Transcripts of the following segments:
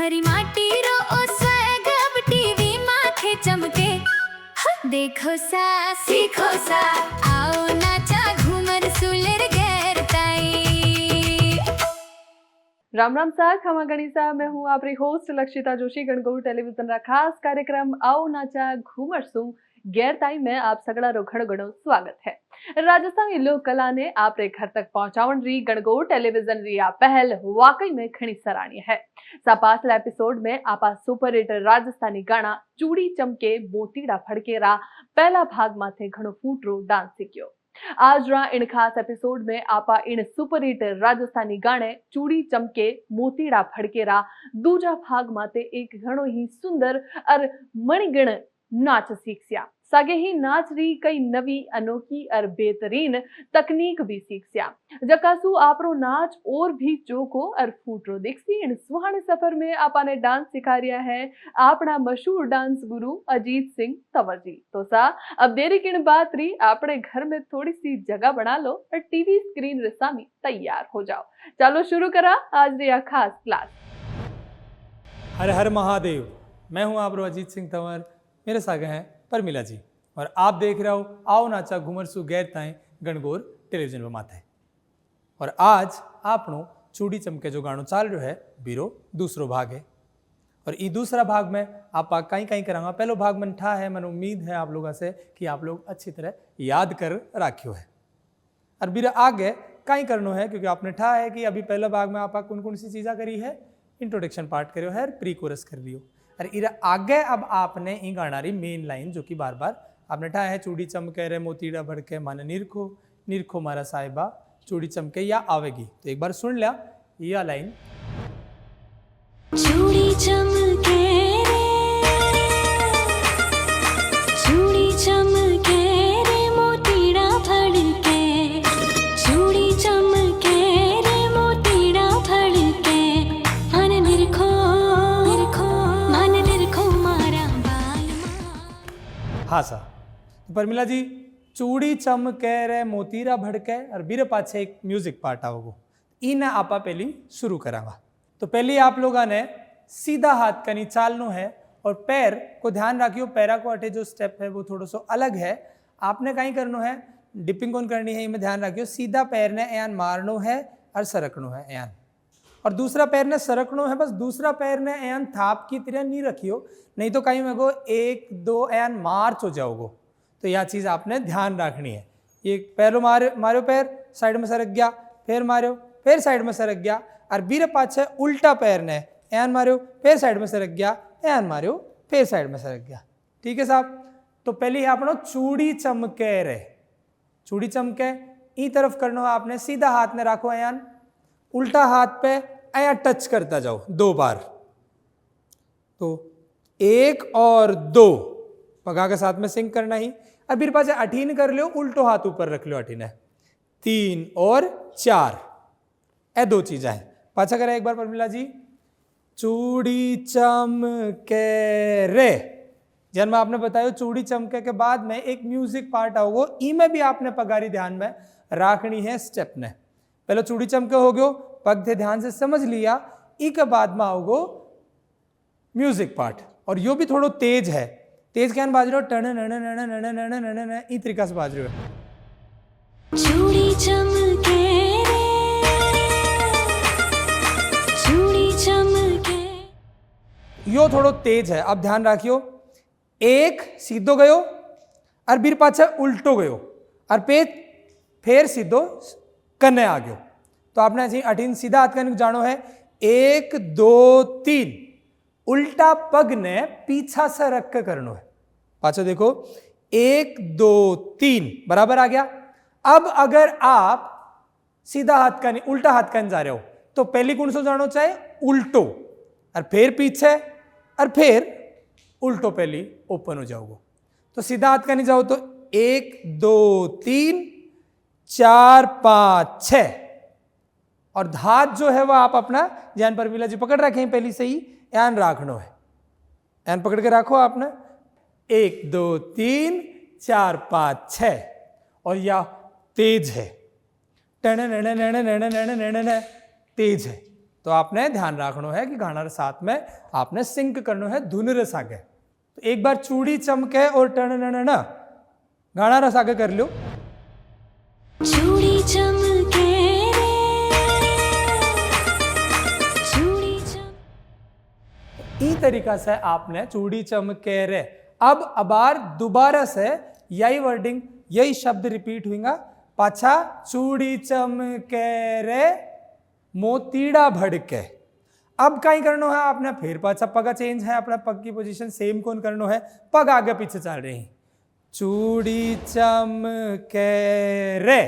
हरी माटी रो ओ स्वैग अब टीवी माथे चमके। देखो सा सीखो सा आओ नाचा घूमर सुलेर गैर ताई। राम राम सा खमा गणिसा। मैं हूँ आपरी होस्ट लक्षिता जोशी। गणगौर टेलीविजन रा खास कार्यक्रम आओ नाचा घूमर सु गैर ताई में आप सगड़ा रो घणो स्वागत है। राजस्थानी लोक कला ने आपरे घर तक पहुंचावन री गणगौर टेलीविजन री आ पहल वाकई में घणी सराहनीय है। पाछला एपिसोड में आपा सुपर हिट राजस्थानी गाना चूड़ी चमके मोतीड़ा फड़केरा पहला भाग माथे घणो फूटरो डांस सीख्यो। आज रा इन खास एपिसोड में आपा इन सुपर हिट राजस्थानी गाने चूड़ी चमके मोतीड़ा फड़केरा दूजा भाग माते एक घणो ही सुंदर और मणिगण नाच सीखस्या। सागे ही नाच री कई नवी अनोखी और बेहतरीन तकनीक भी सीखस्या। जकासु आपरो नाच और भी चोखो और फूटरो दिखसी। इन सुहाने सफर में आपा ने डांस सिखा रिया है अपना मशहूर डांस गुरु अजीत सिंह तंवर जी। तो सा अब देरी किन बात री अपने घर में थोड़ी सी जगह बना लो और टीवी स्क्रीन रे सामी तैयार हो जाओ। चलो शुरू करा आज री खास क्लास। हर हर महादेव। मैं हूं आप अजीत सिंह तंवर। मेरे सागे हैं परमिला जी और आप देख रहे हो आओ नाचा घूमर सु गैर ताएं गणगौर टेलीविजन पर माथे। और आज आपनो चूड़ी चमके जो गानो चाल रहा है बीरो दूसरो भाग है। और ये दूसरा भाग में आप कहीं कहीं करांगा। पहलो भाग मन ठा है, मन उम्मीद है आप लोगों से कि आप लोग अच्छी तरह याद कर राखियो है। और बीरा आगे कहीं करनो है क्योंकि आपने ठा है कि अभी पहला भाग में आप कौन कौन सी चीज़ा करी है, इंट्रोडक्शन पार्ट करो है, प्री कोरस कर लियो। और इरा आगे अब आपने ई गाना री मेन लाइन जो कि बार बार आपने ठा है चूड़ी चमके रे मोतीड़ा भड़के मन निरखो निरखो मारा साहिबा चूड़ी चमके या आवेगी। तो एक बार सुन लिया यह लाइन। चूड़ी चमके चूड़ी चमके रे मोतीड़ा फड़के चूड़ी चमके रे मोतीड़ा फड़के मन निरखो मन निरखो मारा बाल। हाँ सा तो परमिला जी चूड़ी चमके रे मोतीरा भड़के और बीरे पाछे एक म्यूजिक पार्ट आओगो। इना आपा पहली शुरू करांगा। तो पहले आप लोगों ने सीधा हाथ कनी चालनो है और पैर को ध्यान रखियो। पैरा को अटे जो स्टेप है वो थोड़ा सा अलग है। आपने कहीं करनो है डिपिंग कौन करनी है, इनमें ध्यान रखियो। सीधा पैर ने एन मारनो है और सरकनो है एन, और दूसरा पैर ने सरकनो है। बस दूसरा पैर ने एन थाप की तरह नहीं रखियो, नहीं तो कहीं में गो एक दो एन मार्च हो जाओगो। तो यह चीज़ आपने ध्यान रखनी है। ये पैरों मारो पैर साइड में सरक गया, फिर मारो फिर साइड में सरक गया, और बीरे पाछे उल्टा पैर ने एन मारो फिर साइड में सरक गया, एन मारो फिर साइड में सरक गया। ठीक है साहब। तो पहले ही आपनो चूड़ी चमके रे, चूड़ी चमके ई तरफ करना है आपने। सीधा हाथ में रखो एन, उल्टा हाथ पे आया टच करता जाओ 2 बार। तो 1 और 2 पगा के साथ में सिंक करना ही। अब फिर पास 18 कर लो, उल्टो हाथ ऊपर रख लो 18 है। 3 और 4 ए 2 चीज़ें हैं। पाछा करें एक बार परमिला जी। चूड़ी चमके रे, जन्म आपने बताया चूड़ी चमके के बाद में एक म्यूजिक पार्ट आओगो। ई में भी आपने पगारी ध्यान में राखनी है स्टेप ने। पहले चूड़ी चमके हो गयो, पग थे ध्यान से समझ लिया। ई के बाद में आओगो म्यूजिक पार्ट, और यो भी थोड़ो तेज है। तेज क्या बाज रहे हो, टन नन नन नन नन नन नन ई तरीका से बाज रहे हो। चूड़ी चमके चूड़ी चमके यो थोड़ो तेज है। अब ध्यान रखियो, एक सीधो गयो और फिर पाछे उल्टो गयो और फिर सीधो कन्ने आ गयो। तो आपने ऐसे 18 सीधा हाथ का जानो है। 1 2 3 उल्टा पग ने पीछा से रख के करनो है। पाछो देखो 1 2 3 बराबर आ गया। अब अगर आप सीधा हाथ का नहीं उल्टा हाथ का जा रहे हो तो पहली कौन सा जानो चाहे, उल्टो, और फिर पीछे और फिर उल्टो पहली ओपन हो जाओगे। तो सीधा हाथ का नहीं जाओ तो 1 2 3 4 5 6, और हाथ जो है वह आप अपना ध्यान परमिला जी पकड़ रखे हैं पहली से ही। एन राखनो है, एन पकड़ के रखो आपने। 1 2 3 4 5 6, और या तेज है, टन तेज है। तो आपने ध्यान रखना है कि गाना रे साथ में आपने सिंक करना है धुन रे सागे। तो एक बार चूड़ी चमके और टन गाना रे सागे कर लो। चूड़ी चमके चूड़ी इस तरीका से आपने चूड़ी चमके रे। अब अबार दोबारा से यही वर्डिंग यही शब्द रिपीट हुएगा। पाछा चूड़ी चमके रे मोतीड़ा भड़के। अब कहीं करना है आपने फिर पाछा पग चेंज है, अपना पग की पोजीशन सेम कौन करना है, पग आगे पीछे चल रही हैं। चूड़ी चमके रे।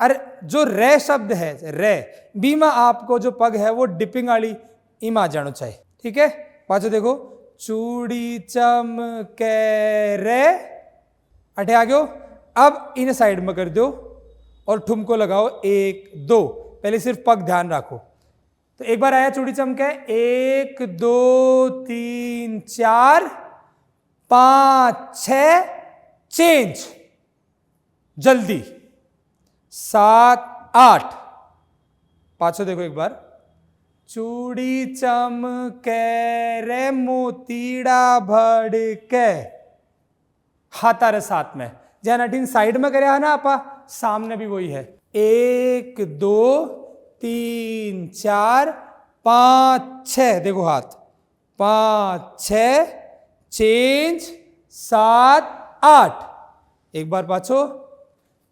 अरे जो रे शब्द है रे बी में आपको जो पग है वो डिपिंग वाली इम आ जाना चाहिए। ठीक है, पाछो देखो चूड़ी चमके रे अठे आ गयो। अब इन साइड में कर दो और ठुमको लगाओ 1 2। पहले सिर्फ पग ध्यान रखो। तो एक बार आया चूड़ी चमके 1 2 3 4 5 6 चेंज जल्दी 7 8। पाछो देखो एक बार चूड़ी चमके रे मोतीड़ा भड़के। हाथा रे साथ में जैन अटीन साइड में करे ना आपा सामने भी वही है। 1 2 3 4 5 6 देखो हाथ 5 6 चेंज 7 8। एक बार पाछो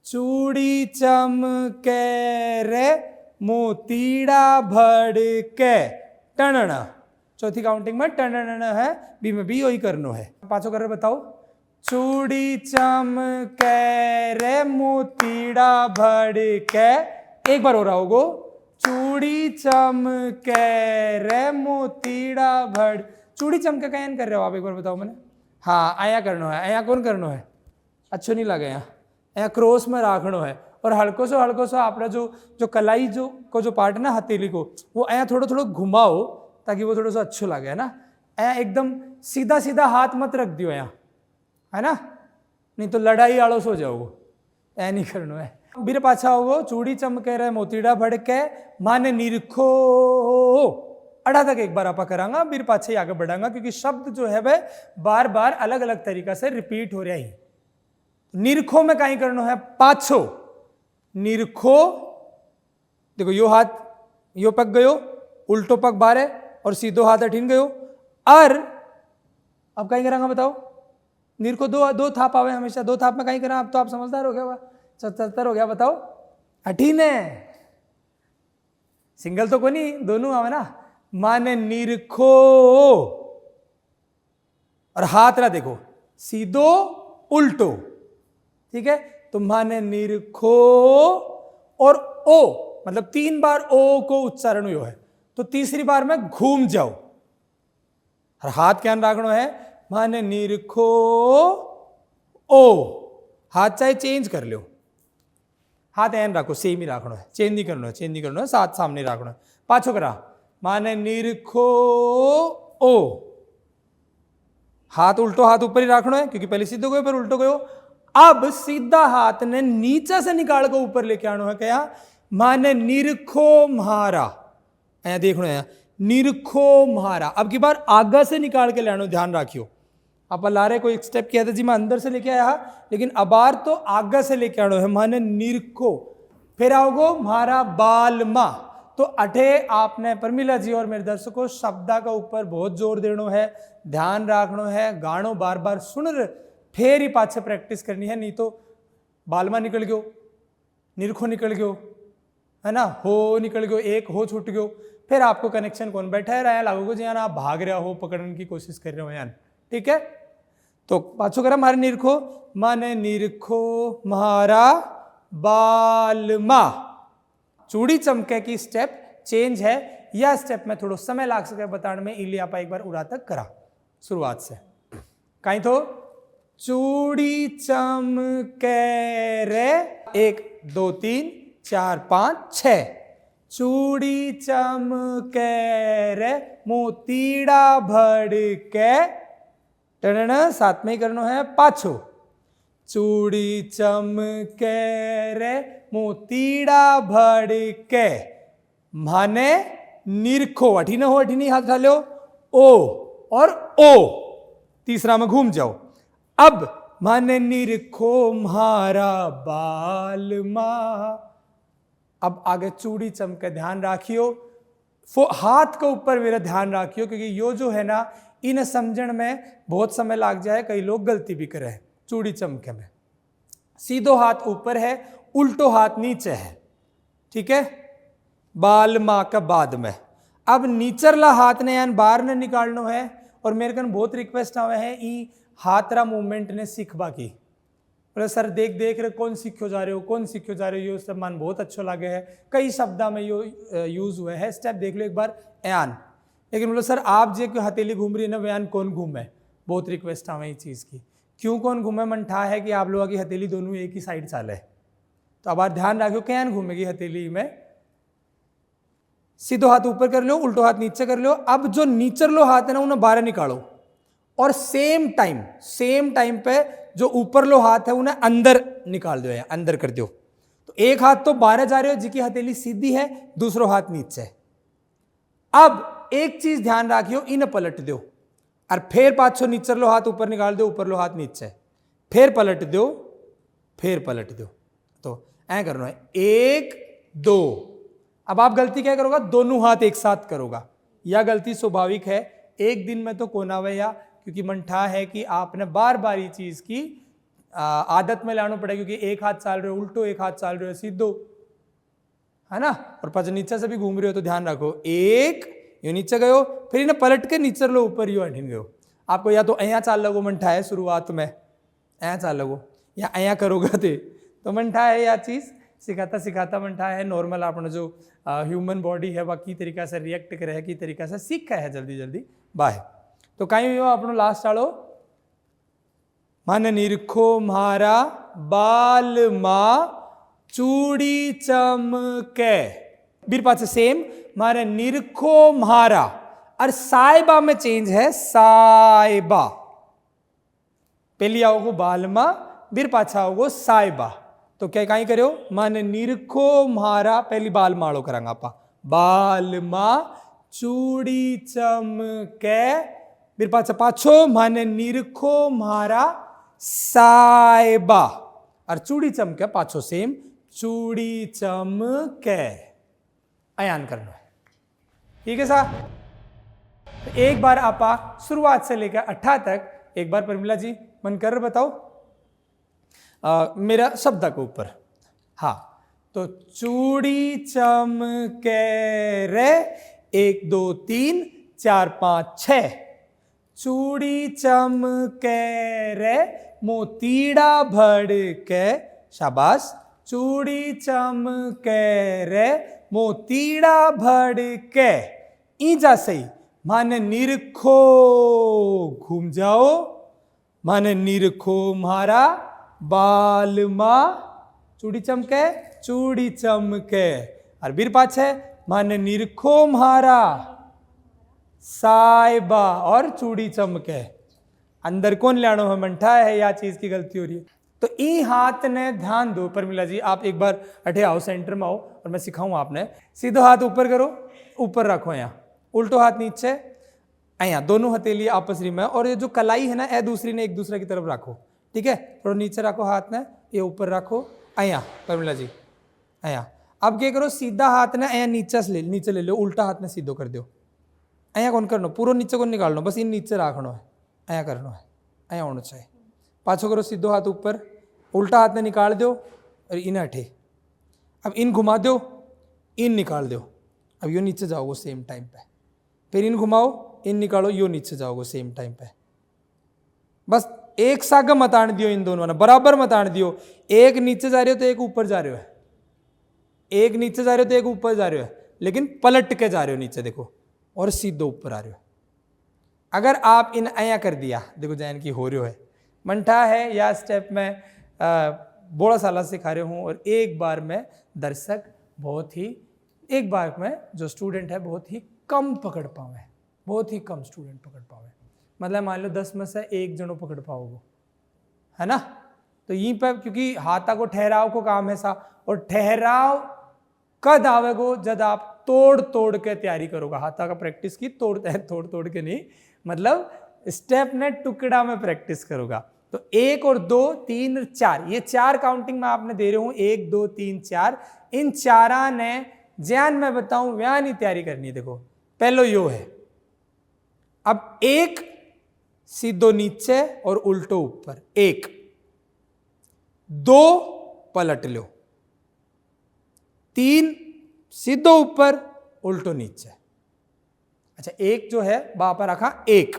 चूड़ी चमके रे मोतीड़ा भड़के टनना। चौथी काउंटिंग में टनना है, बी में भी वही करनो है। पाछो कर बताओ चूड़ी चमके रे मोतीड़ा भड़के। एक बार हो रहा होगो चूड़ी चमके रे मोतीड़ा भड़। चूड़ी चमके का कर रहे हो आप, एक बार बताओ मैंने। हाँ आया करना है, आया कौन करना है, अच्छो नहीं लगे यहाँ क्रॉस में रखना है। और हल्को सो आपका जो कलाई जो पार्ट है ना हथेली को वो यहाँ थोड़ा थोड़ा घुमाओ ताकि वो थोड़ा सा अच्छो लगे है ना। यहाँ एकदम सीधा सीधा हाथ मत रख दियो यहाँ, है ना, नहीं तो लड़ाई आड़ोस हो जाओगे। ऐ नहीं करना है। बीर पाछा होगो चूड़ी चमके रहे मोतीड़ा भड़के माने निरखो। अड़ा तक एक बार आपा करांगा, बीर पाछे ही आगे बढ़ांगा क्योंकि शब्द जो है वह बार बार अलग अलग तरीका से रिपीट हो रहा है। निरखो में कहीं करना है पाछो निरखो। देखो यो हाथ यो पक गयो, उल्टो पग बाहर है और सीधो हाथ अठीन गयो। और अब कहीं करांगा बताओ, निरखो दो थाप आवे हमेशा, दो थाप में कहीं करा। अब तो आप समझदार हो गया, 77 हो गया। बताओ अठीन है, सिंगल तो को नहीं, दोनों आवे ना। माने निरखो और हाथ रा देखो सीधो उल्टो। ठीक है, तो माने निरखो और ओ मतलब 3 बार ओ को उच्चारण हुआ है तो तीसरी बार में घूम जाओ और हाथ क्या रखना है माने निरखो ओ। हाथ चाहे चेंज कर लो, हाथ एन रखो, सेम ही रखना है, चेंज नहीं करना है, साथ सामने रखना है। पाछो करा माने निरखो ओ। हाथ उल्टो, हाथ ऊपर ही रखना है क्योंकि पहले सीधो गयो फिर उल्टो गयो। अब सीधा हाथ ने नीचे से निकाल कर ऊपर लेके आना है। क्या माने निरखो म्हारा, ऐसा देखना है निरखो म्हारा। अब की बार आगे से निकाल के लानो, ध्यान रखियो। आप लारे कोई एक स्टेप किया था जी मैं अंदर से लेके आया, लेकिन अबार तो आगे से लेके आना है। माने निरखो, फिर आओगो म्हारा बाल माँ। तो अठे आपने परमिला जी और मेरे दर्शकों शब्दा का ऊपर बहुत जोर देना है, ध्यान रखना है, गानो बार बार सुन रहे फिर ही पाछे प्रैक्टिस करनी है, नहीं तो बालमा निकल गयो, निरखो निकल गयो, है ना, हो निकल गयो, एक हो छूट गयो, फिर आपको कनेक्शन कौन बैठा है लागोगे जी आप भाग रहे हो, पकड़ने की कोशिश कर रहे हो यान। ठीक है, तो पाछो करा मारे निरखो माने निरखो म्हारा बालमा। चूड़ी चमके की स्टेप चेंज है, यह स्टेप में थोड़ा समय लाग सके बताने में, इलिए आप एक बार उड़ा तक करा शुरुआत से। कहीं तो चूड़ी चमके रे 1 2 3 4 5 6। चूड़ी चमके रे मोतीड़ा भड़के टन, साथ में ही करना है पाछो। चूड़ी चमके रे मोतीड़ा भड़के माने निरखो, अठी न हो, अठी नहीं हाथ उठा लो, ओ और ओ, तीसरा में घूम जाओ। अब मन निरखो म्हारा बालमा, अब आगे चूड़ी चमके, ध्यान राखियो, हाथ के ऊपर मेरा ध्यान राखियो, क्योंकि यो जो है ना इन समझण में बहुत समय लग जाए, कई लोग गलती भी करे। चूड़ी चमके में सीधो हाथ ऊपर है, उल्टो हाथ नीचे है, ठीक है, बाल माँ का बाद में। अब नीचरला हाथ ने यान बाहर ने निकालनो है, और मेरे कन बहुत रिक्वेस्ट आवे है ई हाथरा मूवमेंट ने सीखबा की। बोले सर देख देख रहे कौन सीखो जा रहे हो, कौन सीखो जा रहे हो, यो सब मन बहुत अच्छो लगे है, कई शब्दा में यो यूज हुए है। स्टेप देख लो एक बार, एयान। लेकिन बोलो सर आप जो हथेली घूम रही है ना, वयान कौन घूमे, बहुत रिक्वेस्ट आवे ये चीज़ की। क्यों कौन घूमे, मन ठा है कि आप लोगों की हथेली दोनों एक ही साइड चाले, तो अब आप ध्यान रखो कैन घूमेगी हथेली में। सीधो हाथ ऊपर कर लो, उल्टो हाथ नीचे कर लो। अब जो नीचरलो हाथ है ना उन्हें बाहर निकालो, और सेम टाइम पे जो ऊपर लो हाथ है उन्हें अंदर निकाल दो, या अंदर कर दो। तो एक हाथ तो बाहर जा रहे हो, जिसकी हथेली सीधी है, दूसरो हाथ नीचे। अब एक चीज ध्यान रखियो, इन्हें पलट दो, और फिर पाछो नीचर लो हाथ ऊपर निकाल दो, ऊपर लो हाथ नीचे, फिर पलट दो, फिर पलट दो। तो ऐ करना है, 1 2। अब आप गलती क्या करोगा, दोनों हाथ एक साथ करोगा, यह गलती स्वाभाविक है, एक दिन में तो कोना वैया, क्योंकि मन ठा है कि आपने बार बार ये चीज की आदत में लाना पड़ेगा, क्योंकि एक हाथ चाल रहे हो उल्टो, एक हाथ चाल रहे हो सीधो, है ना, और पास नीचे से भी घूम रहे हो, तो ध्यान रखो, 1 यो नीचे गयो, फिर इन्हें पलट के नीचे लो ऊपर, यो हटिन गयो। आपको या तो अया चाल लगो मन ठा है शुरुआत में, अया चाल लगो, या अया करोगे तो मन ठा है, या चीज सिखाता सिखाता मन ठा है। नॉर्मल अपना जो ह्यूमन बॉडी है वह की तरीका से रिएक्ट करे है, की तरीका से सीखा है जल्दी जल्दी बाहे। तो कहीं हो अपनो लास्ट आलो, मन निरखो म्हारा बाल माँ चूड़ी चमके, बीर पास सेम, मारे निरखो म्हारा, और साइबा में चेंज है, साइबा। पहली आओगो बालमा, बीर पाछा आओगो साइबा। तो क्या कहीं करो, मन निरखो म्हारा, पहली बाल माड़ो करांगा आपा, बाल माँ चूड़ी चमके, बीर पाछा पाछो, मन निरखो म्हारा साइबा, और चूड़ी चमके पाछो सेम, चूड़ी चमके, अयान करना है, ठीक है साहब। तो एक बार आपा शुरुआत से लेकर 8 तक एक बार परमिला जी मन कर बताओ, मेरा शब्द के ऊपर। हाँ, तो चूड़ी चमके रे, 1 2 3 4 5 6, चूड़ी चमके रे मोतीड़ा भड़के, शाबाश, चूड़ी चमके रे मोतीड़ा भड़के, ईजा सही, माने निरखो घूम जाओ, माने निरखो म्हारा बाल माँ चूड़ी चमके, चूड़ी चमके, और बीर पाछे माने निरखो म्हारा साइबा, और चूड़ी चमके। अंदर कौन लानो है, मंठा है, या चीज की गलती हो रही है। तो ई हाथ ने ध्यान दो, परमिला जी आप एक बार अठे आओ, सेंटर में आओ, और मैं सिखाऊं आपने। सीधो हाथ ऊपर करो, ऊपर रखो, यहाँ उल्टो हाथ नीचे, अया दोनों हथेली आपस में, और ये जो कलाई है ना, ए दूसरी ने एक दूसरे की तरफ रखो, ठीक है, थोड़ा नीचे रखो हाथ ने, ये ऊपर रखो, अया परमिला जी, अया। अब क्या करो, सीधा हाथ ने अया नीचे ले लो, उल्टा हाथ ने सीधो कर दो, अया कौन करना, पूरा नीचे कौन निकालना, बस इन नीचे रखना है, अया करना है, अया होना चाहिए। पाछो करो, सीधो हाथ ऊपर, उल्टा हाथ ने निकाल दो, और इन हटे, अब इन घुमा दो, इन निकाल दो, अब यो नीचे जाओगे सेम टाइम पे, फिर इन घुमाओ, इन निकालो, यो नीचे जाओगे सेम टाइम पे। बस एक साथ मत आने दियो, इन दोनों ने बराबर मत आने दियो, एक नीचे जा रहे हो तो एक ऊपर जा रहे हो, एक नीचे जा रहे हो तो एक ऊपर जा रहे हो, लेकिन पलट के जा रहे हो नीचे, देखो, और सीधो ऊपर आ रहे हो। अगर आप इन अया कर दिया, देखो जैन की हो रहे हो है, मंठा है, या स्टेप में बड़ा साल सिखा रहे हूँ, और एक बार में दर्शक बहुत ही, एक बार में जो स्टूडेंट है बहुत ही कम पकड़ पावे, बहुत ही कम स्टूडेंट पकड़ पावे, मतलब मान लो 10 में से 1 जनो पकड़ पाओगे, है ना। तो यहीं पर क्योंकि हाथा को ठहराव को काम है सा, और ठहराव कद आवेगो जब आप तोड़ तोड़ के तैयारी करोगा। हाथा का प्रैक्टिस की तोड़ तोड़ के नहीं, मतलब स्टेप ने टुकड़ा में प्रैक्टिस करोगा। तो 1 और 2 3 और 4, ये 4 काउंटिंग में आपने दे रहे हूं, 1 2 3 4। इन 4 ने ज्ञान मैं बताऊं व्याह नहीं तैयारी करनी है। देखो पहलो यो है, अब 1 सीधो नीचे और उल्टो ऊपर, 1 2 पलट लो, 3 सीधो ऊपर उल्टो नीचे। अच्छा 1 जो है वहां पर रखा 1,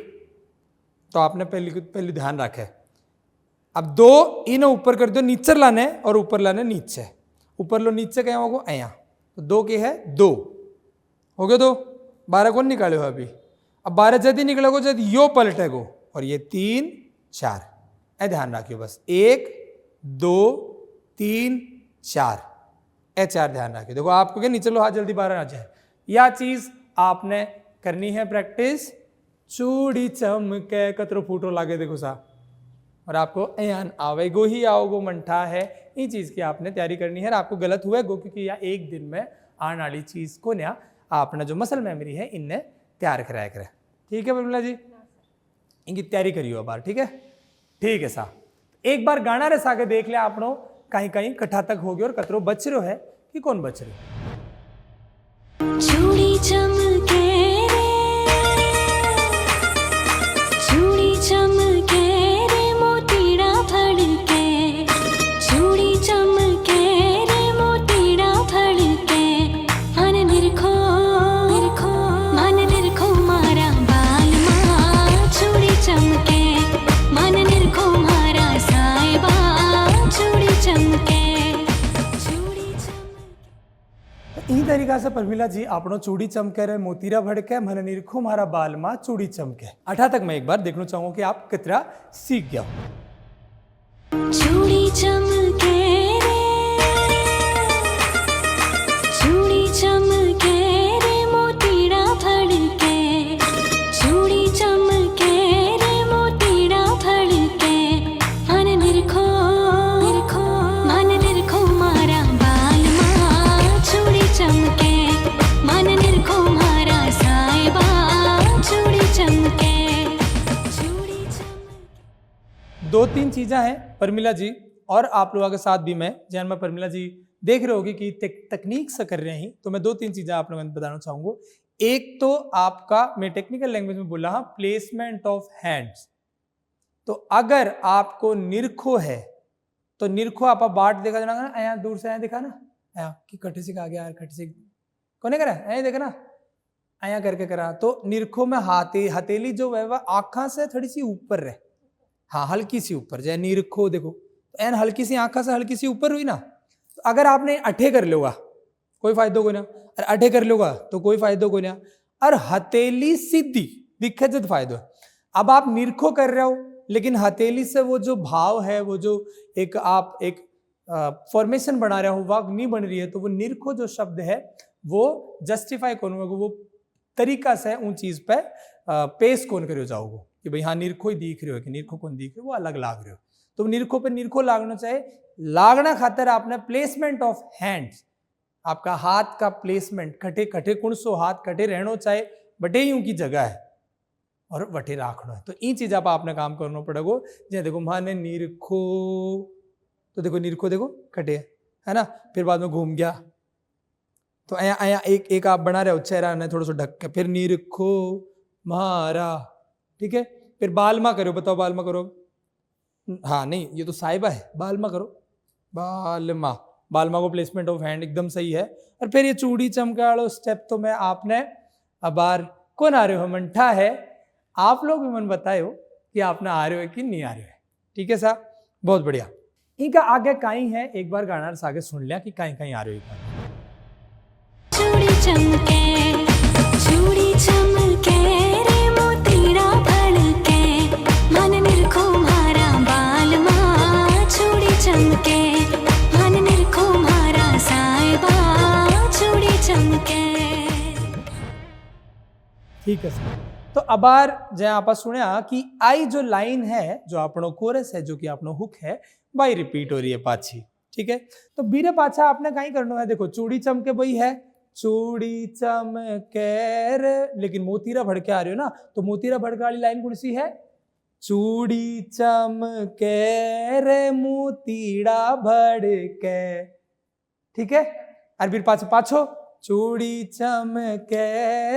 तो आपने पहले ध्यान रखे। अब 2 इन्हें ऊपर कर दो, नीचे लाने और ऊपर लाने नीचे, ऊपर लो नीचे क्या होगा अया, तो 2 के है 2 हो गए। 2 12 कौन निकाले हो अभी, अब 12 जल्दी निकलेगो जब यो पलटेगो, और ये 3 4, ए ध्यान रखियो बस 1 2 3 4, ए 4 ध्यान रखियो। देखो आपको क्या नीचे लो हाथ जल्दी 12 आ जाए, यह चीज आपने करनी है प्रैक्टिस। चूड़ी चमके कतरो फूटो लागे देखो सा, और आपको अयान आवेगो ही आओगो मंठा है, ये चीज की आपने तैयारी करनी है। और आपको गलत हुआ गो क्योंकि यह एक दिन में आने वाली चीज को ना आपने जो मसल मेमोरी है इनने तैयार कराया करे। ठीक है बिमला जी, इनकी तैयारी करियो बार। ठीक है, ठीक है सा एक बार गाना रे सागे देख ले आपनो कहीं कहीं कट्ठा तक हो गया और कतरो बच रहो है कि कौन बच रहे। चूड़ी चमके रे, चूड़ी चमके रे मोतीड़ा फड़के, चूड़ी चमके रे मोतीड़ा फड़के, मन निरखो मन निरखो मारा बाल माँ, चूड़ी चमके मन निरखो मारा साहिबा, चूड़ी चमके चूड़ी चमके। ई तरीका से परमिला जी आपनो चूड़ी चमके रे मोतीरा भड़के, मन निरखो मारा बाल माँ चूड़ी चमके। 8 तक मैं एक बार देखना चाहूंगा कि आप कितना सीख गया हो। चूड़ी चमके रे, चूड़ी चमके रे मोतीड़ा फड़के, चूड़ी चमके रे मोतीड़ा फड़के, मन निरखो मन निरखो मारा बाल माँ, चूड़ी चमके मन निरखो मारा साहिबा, चूड़ी चमके चूड़ी चमके। 2-3 चीजें हैं परमिला जी, और आप लोगों के साथ भी मैं जैन में परमिला जी देख रहे होगी कि तकनीक से कर रहे हैं, तो मैं 2-3 चीजें आप लोगों को बताना चाहूंगा। एक तो आपका, मैं टेक्निकल लैंग्वेज में बोला हाँ, प्लेसमेंट ऑफ हैंड्स। तो अगर आपको निरखो है तो निरखो आप बाट देखा जाना ना, यहाँ दूर से आया देखा ना, आया कि कटे से आ गया यार, कटे से कोने करा ऐ देखा ना, आया करके करा। तो निरखो में हथेली जो है वह आंखा से थोड़ी सी ऊपर रहे, हाँ हल्की सी ऊपर, जैसे निरखो देखो एन हल्की सी आंखा से हल्की सी ऊपर हुई ना। तो अगर आपने अठे कर लोगा कोई फायदा को ना, और अठे कर लोगा तो कोई फायदा को ना, और हथेली सीधी दिखे जब फायदा। अब आप निरखो कर रहे हो लेकिन हथेली से वो जो भाव है, वो जो एक आप एक फॉर्मेशन बना रहे हो वह नहीं बन रही है, तो वो निरखो जो शब्द है वो जस्टिफाई कौन होगा, वो तरीका से उन चीज पे पेश कौन करो जाओगे कि भाई हाँ निरखो ही दिख रहे हो कि निरखो कौन दिख रहे हो, वो अलग लाग रहे हो। तो निरखो पे निरखो लागना चाहिए। लागना खातर आपने प्लेसमेंट ऑफ हैंड्स, आपका हाथ का प्लेसमेंट कटे कटे कुण सो हाथ कटे रहना चाहिए, बटे यूं की जगह है और वटे राखना है। तो ये चीज आप आपने काम करना पड़ेगा। जैसे देखो माने निरखो, तो देखो निरखो देखो कटे है ना, फिर बाद में घूम गया, तो आया आया एक आप बना रहे हो चेहरा ने थोड़ा सा ढक के, फिर निरखो मारा, ठीक है। फिर बालमा करो, बताओ बालमा करो, हाँ नहीं ये तो साहिबा है, बालमा करो, बालमा, बालमा को प्लेसमेंट ऑफ हैंड एकदम सही है। और फिर ये चूड़ी चमका वाला स्टेप तो मैं आपने अब बार कौन आ रहे हो मंठा है, आप लोग भी मन बताए कि आपने आ रहे हो कि नहीं आ रहे हो, ठीक है साहब, बहुत बढ़िया। इनका आगे कहीं है, एक बार गाना आगे सुन लिया कि कहीं कहीं आ रहे हो। चूड़ी चमके चूड़ी चमके रे मोतीड़ा फड़के, मन निरखो मारा बाल माँ, चूड़ी चमके मन निरखो मारा साहिबा, चूड़ी चमके। ठीक है सर, तो अबार जहाँ आप सुना कि आई जो लाइन है, जो आपनो कोरस है, जो कि आपनो हुक है, भाई रिपीट हो रही है पाछी, ठीक है। तो बीरे पाछा आपने कहीं करना है, देखो चूड़ी चमके भाई है, चूड़ी चमके रे, लेकिन मोतीरा भड़के आ रहे हो ना, तो मोतीरा भड़के वाली लाइन कौन सी है? चूड़ी चमके रे मोतीड़ा भड़के, ठीक है। और फिर पाछो पाछो चूड़ी चमके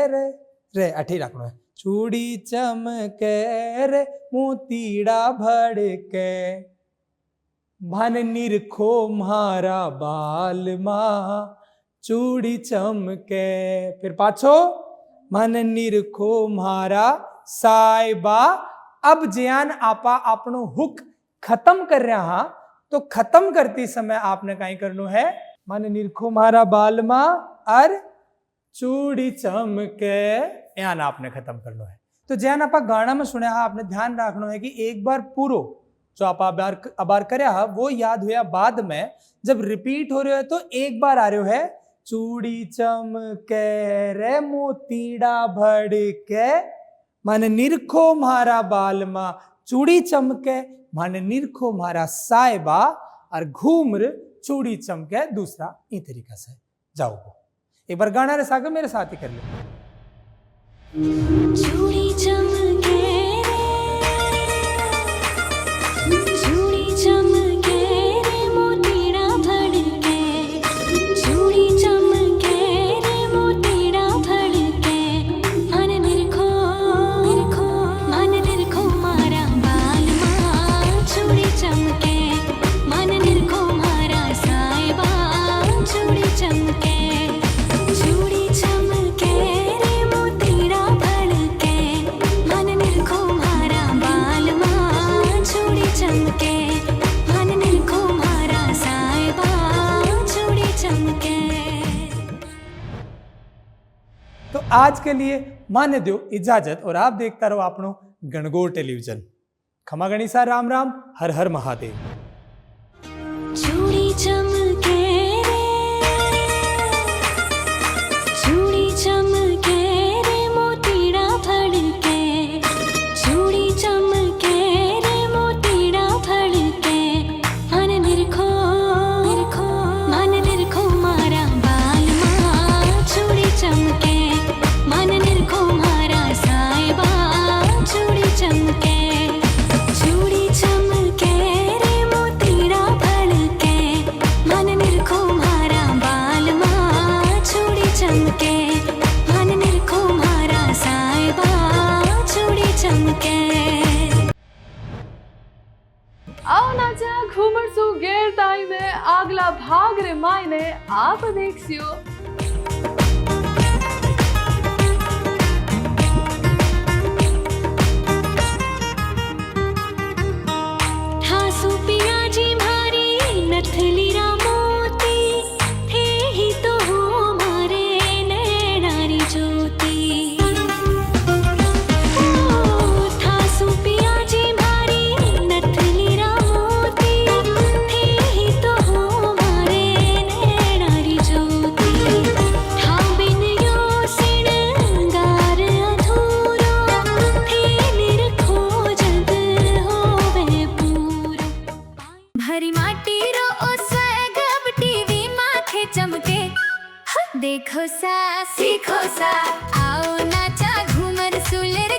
रे अठी रखना है, चूड़ी चमके रे मोतीड़ा भड़के, भन निरखो म्हारा बाल माँ चूड़ी चमके। फिर पाछो मन निरखो म्हारा साहिबा। अब ज्यान आपा अपनो हुक खत्म कर रहा हा, तो खत्म करते समय आपने कहीं करनो है, मन निरखो म्हारा बाल माँ और चूड़ी चमके, यान आपने खत्म करनो है। तो ज्यान आपा गाना में सुने हा, आपने ध्यान रखना है कि एक बार पूरो जो आप अबार करे वो याद हुआ, बाद में जब रिपीट हो रहे हो तो एक बार आ रहे है चूड़ी चमके रे मोतीड़ा भड़के, मन निरखो म्हारा बालमा चूड़ी चमके, मन निरखो म्हारा साहिबा, और घूम्र चूड़ी चमके दूसरा ई तरीका से जाओ। एक बार गाना रे सागर मेरे साथ ही कर ले। चूड़ी चमके चूड़ी चमके रे मोतीड़ा भड़के, चूड़ी चमके रे मोतीड़ा भड़के, मन निरखो मन निरखो मारा बालमा चूड़ी चमके, मन निरखो मारा साहिबा चूड़ी चमके, चूड़ी चमके रे मोतीड़ा भड़के, मन निरखो मारा बालमा चूड़ी चमके, मन निरखो मारा साहिबा चूड़ी चमके। तो आज के लिए माने दो इजाजत, और आप देखता रहो अपनो गणगौर टेलीविजन। खमा गणिसा, राम राम, हर हर महादेव। चूड़ी चमके रे चूड़ी चमके रे मोतीड़ा भड़के, चूड़ी चमके रे मोतीड़ा भड़के, मन निरखो मन निरखो मारा बालमा चूड़ी चमके, मन निरखो मारा साहिबा चूड़ी चमके, चूड़ी चमके रे मोतीड़ा भड़के, मन निरखो मारा बालमा चूड़ी चमके, मन निरखो मारा साहिबा चूड़ी चमके। आओ नाचा घूमर सु गेर ताई में आगला भाग रे मायने आप देखियो। ठासु पियाजी भारी नथली रा मोती, थे ही तो हो मारे नैनारी ज्योति। ठासु पियाजी भारी नथली रा मोती, थे ही तो हो मारे नैनारी ज्योति। ठां बिन यो सिणगार अधूरो, थे निरखो जग होवे पूरो। भरी माटी रो ओ स्वैग अब टीवी माथे चमके, देखो सा सीखो सा, आओ नाचा घूमर सुलर